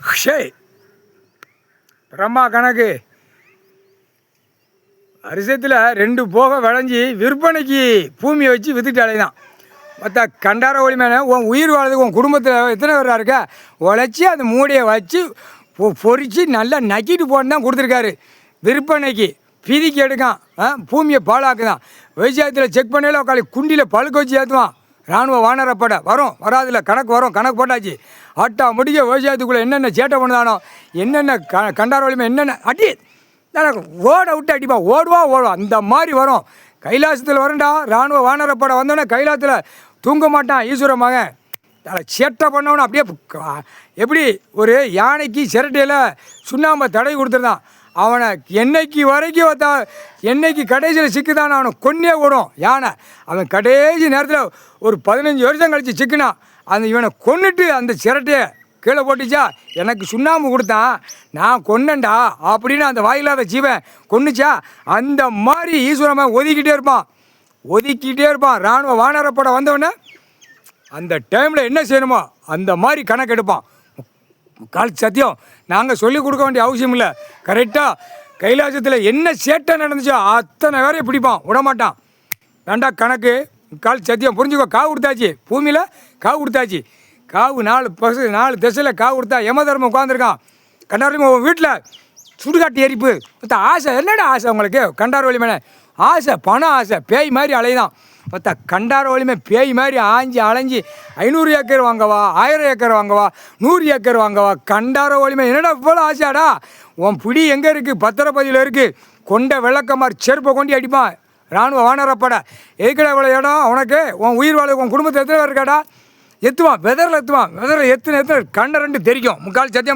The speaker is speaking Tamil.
ஷே பிரம்மா கணக்கு வருஷத்தில் 2 போக விளைஞ்சி விற்பனைக்கு பூமியை வச்சு வித்துட்டு தான் மற்ற கண்டார ஒளிமேன உன் உயிர் வாழ்றதுக்கு உன் குடும்பத்தில் எத்தனை பேராக இருக்க உழைச்சி அந்த மூடையை வச்சு பொறிச்சு நல்லா நக்கிட்டு போன்னு தான் கொடுத்துருக்காரு விற்பனைக்கு பிதிக்கு எடுக்கான் பூமியை பாழாக்குதான் விவசாயத்தில் செக் பண்ணல உட்காந்து குண்டியில் பழுக்க வச்சு ஏற்றுவான் இராணுவ வானரப்படை வரும் வராதில்ல கணக்கு வரும் கணக்கு போட்டாச்சு ஆட்டா முடிக்க விவசாயத்துக்குள்ளே என்னென்ன சேட்டை பண்ணுதானோ என்னென்ன கண்டார ஒளிமை என்னென்ன அடி ஓட விட்டு அடிப்பா ஓடுவான் அந்த மாதிரி வரும் கைலாசத்தில் வரண்டா இராணுவ வானரப்படை வந்தோடனே கைலாசத்தில் தூங்க மாட்டான் ஈஸ்வர மகன் சேட்டை பண்ணவன அப்படியே எப்படி ஒரு யானைக்கு சிரட்டையில் சுண்ணாம்பை தடவி கொடுத்துருந்தான் அவனை என்னைக்கு வரைக்கும் என்னைக்கு கடைசியில் சிக்குதான் அவனை கொன்னே விடும் யானை அவன் கடைசி நேரத்தில் ஒரு 15 வருஷம் கழித்து சிக்கினான் அந்த இவனை கொன்னுட்டு அந்த சிரட்டையை கீழே போட்டுச்சா எனக்கு சுண்ணாம்பு கொடுத்தான் நான் கொன்னேன்டா அப்படின்னு அந்த வாயில்லாத ஜீவன் கொன்னுச்சா அந்த மாதிரி ஈஸ்வரன் ஒதுக்கிட்டே இருப்பான் இராணுவ வானரப்படை வந்தவொடனே அந்த டைமில் என்ன செய்யணுமோ அந்த மாதிரி கணக்கு எடுப்பான் கால் சத்தியம் நாங்கள் சொல்லிக் கொடுக்க வேண்டிய அவசியம் இல்லை கரெக்டாக கைலாசத்தில் என்ன சேட்டை நடந்துச்சோ அத்தனை பேரையும் பிடிப்பான் விடமாட்டான் வேண்டா கணக்கு கால் சத்தியம் புரிஞ்சுக்கோ காவு கொடுத்தாச்சு பூமியில் காவு கொடுத்தாச்சு காவு 4 திசையில் காவு கொடுத்தா யமதர்மம் உட்காந்துருக்கான் கண்டாரவழி உன் வீட்டில் சுடுகாட்டு எரிப்பு மற்ற ஆசை என்னடா ஆசை உங்களுக்கு கண்டாரவழி மேலே ஆசை பணம் ஆசை பேய் மாதிரி அலைதான் மற்ற கண்டார வலிமை பேய் மாதிரி அலைஞ்சி 500 ஏக்கர் வாங்கவா 1000 ஏக்கர் வாங்கவா 100 ஏக்கர் வாங்கவா கண்டார வலிமை என்னடா இவ்வளோ ஆசையாடா உன் பிடி எங்கே இருக்குது பத்திரப்பதியில் இருக்குது கொண்ட விளக்கமாரி செருப்பை கொண்டு அடிப்பான் இராணுவ வானரப்படை எதுக்கடா இவ்வளோ இடம் உனக்கு உன் உயிர் வாழ உன் குடும்பத்தை எத்தனை பேர் இருக்காடா எத்துவான் வெதரில் எத்துவான் வெதரில் எத்தனை கண்ட 2 தெரிக்கும் முக்கால் சத்தியம்